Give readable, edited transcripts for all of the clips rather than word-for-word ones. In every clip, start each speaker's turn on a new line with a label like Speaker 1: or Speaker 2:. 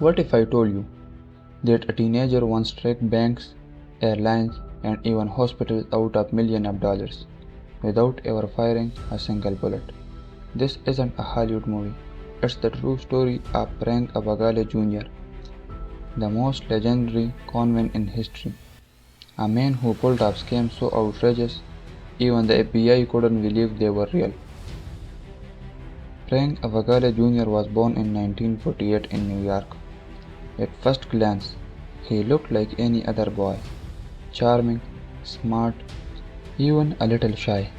Speaker 1: What if I told you that a teenager once tracked banks, airlines, and even hospitals out of millions of dollars without ever firing a single bullet? This isn't a Hollywood movie. It's the true story of Frank Abagnale Jr., the most legendary conman in history. A man who pulled off scams so outrageous, even the FBI couldn't believe they were real. Frank Abagnale Jr. was born in 1948 in New York. At first glance, he looked like any other boy, charming, smart, even a little shy.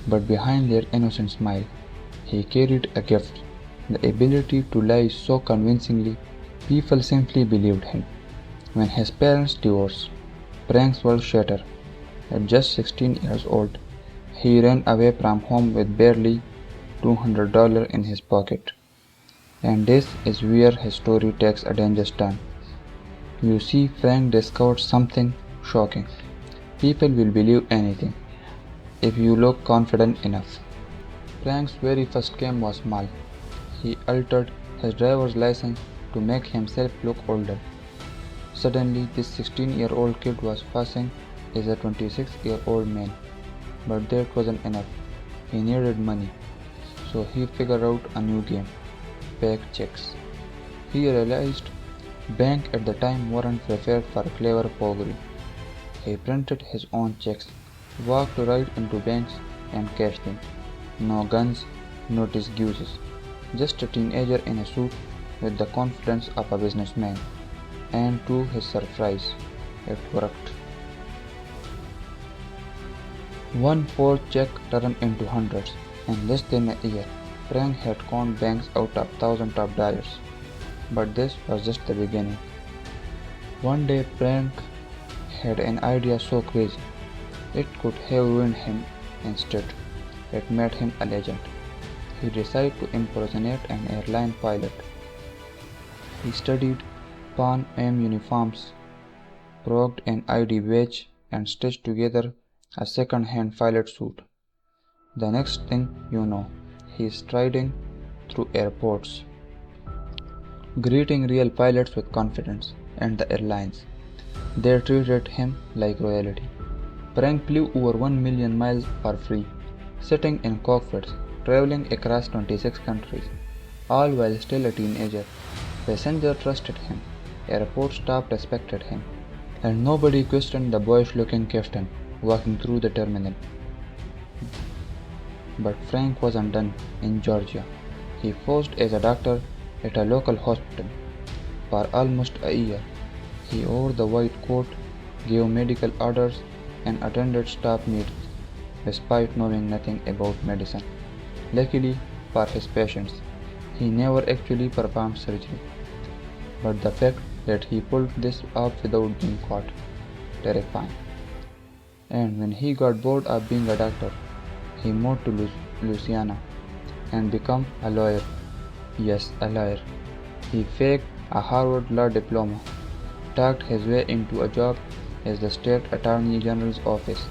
Speaker 1: But behind their innocent smile, he carried a gift, the ability to lie so convincingly people simply believed him. When his parents divorced, Frank's world shattered. At just 16 years old, he ran away from home with barely $200 in his pocket. And this is where his story takes a dangerous turn. You see, Frank discovered something shocking. People will believe anything if you look confident enough. Frank's very first scam was small. He altered his driver's license to make himself look older. Suddenly, this 16-year-old kid was passing as a 26-year-old man. But that wasn't enough. He needed money. So he figured out a new game: fake checks. He realized banks at the time weren't prepared for clever forgery. He printed his own checks, walked right into banks and cashed them. No guns, no excuses. Just a teenager in a suit with the confidence of a businessman. And to his surprise, it worked. One false check turned into hundreds. In less than a year, Frank had conned banks out of thousands of dollars. But this was just the beginning. One day Frank had an idea so crazy, it could have ruined him. Instead, it made him a legend. He decided to impersonate an airline pilot. He studied Pan Am uniforms, progged an ID badge, and stitched together a second-hand pilot suit. The next thing you know, he is striding through airports, greeting real pilots with confidence, and the airlines. They treated him like royalty. Frank flew over 1 million miles for free, sitting in cockpits, traveling across 26 countries, all while still a teenager. Passengers trusted him, airport staff respected him, and nobody questioned the boyish-looking captain walking through the terminal. But Frank wasn't done in Georgia. He posed as a doctor at a local hospital. For almost a year, he wore the white coat, gave medical orders, and attended staff meetings, despite knowing nothing about medicine. Luckily for his patients, he never actually performed surgery. But the fact that he pulled this off without being caught, terrifying. And when he got bored of being a doctor, he moved to Louisiana and became a lawyer. Yes, a lawyer. He faked a Harvard law diploma, talked his way into a job as the state attorney general's office,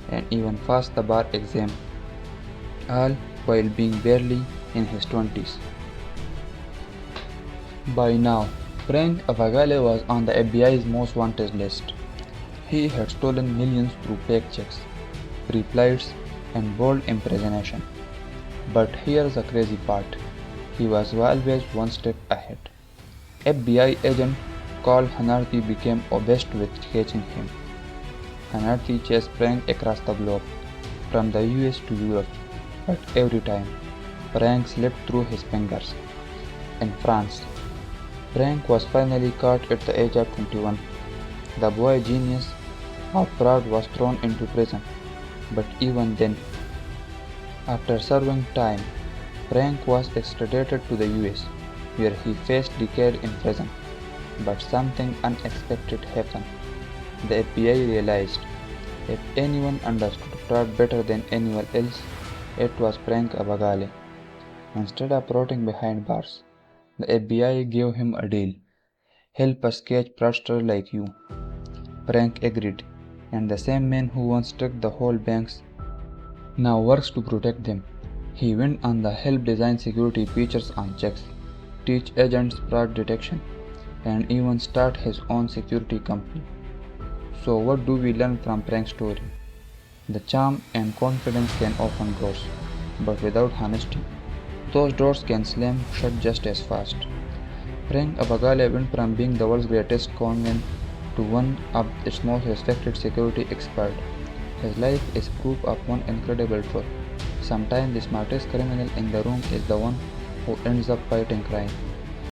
Speaker 1: and even passed the bar exam, all while being barely in his 20s. By now, Frank Abagnale was on the FBI's most wanted list. He had stolen millions through fake checks, free flights, and bold impersonation. But here's the crazy part. He was always one step ahead. FBI agent called Hanarty became obsessed with catching him. Hanarty chased Frank across the globe, from the US to Europe, but every time, Frank slipped through his fingers. In France, Frank was finally caught at the age of 21. The boy genius of fraud was thrown into prison, but even then, after serving time, Frank was extradited to the US, where he faced decades in prison. But something unexpected happened. The FBI realized if anyone understood fraud better than anyone else, it was Frank Abagnale. Instead of rotting behind bars, the FBI gave him a deal. Help us catch fraudsters like you. Frank agreed, and the same man who once tricked the whole banks now works to protect them. He went on to help design security features on checks, teach agents fraud detection, and even start his own security company. So what do we learn from Frank's story? The charm and confidence can open doors, but without honesty, those doors can slam shut just as fast. Frank Abagnale went from being the world's greatest conman to one of its most respected security experts. His life is proof of one incredible truth. Sometimes the smartest criminal in the room is the one who ends up fighting crime.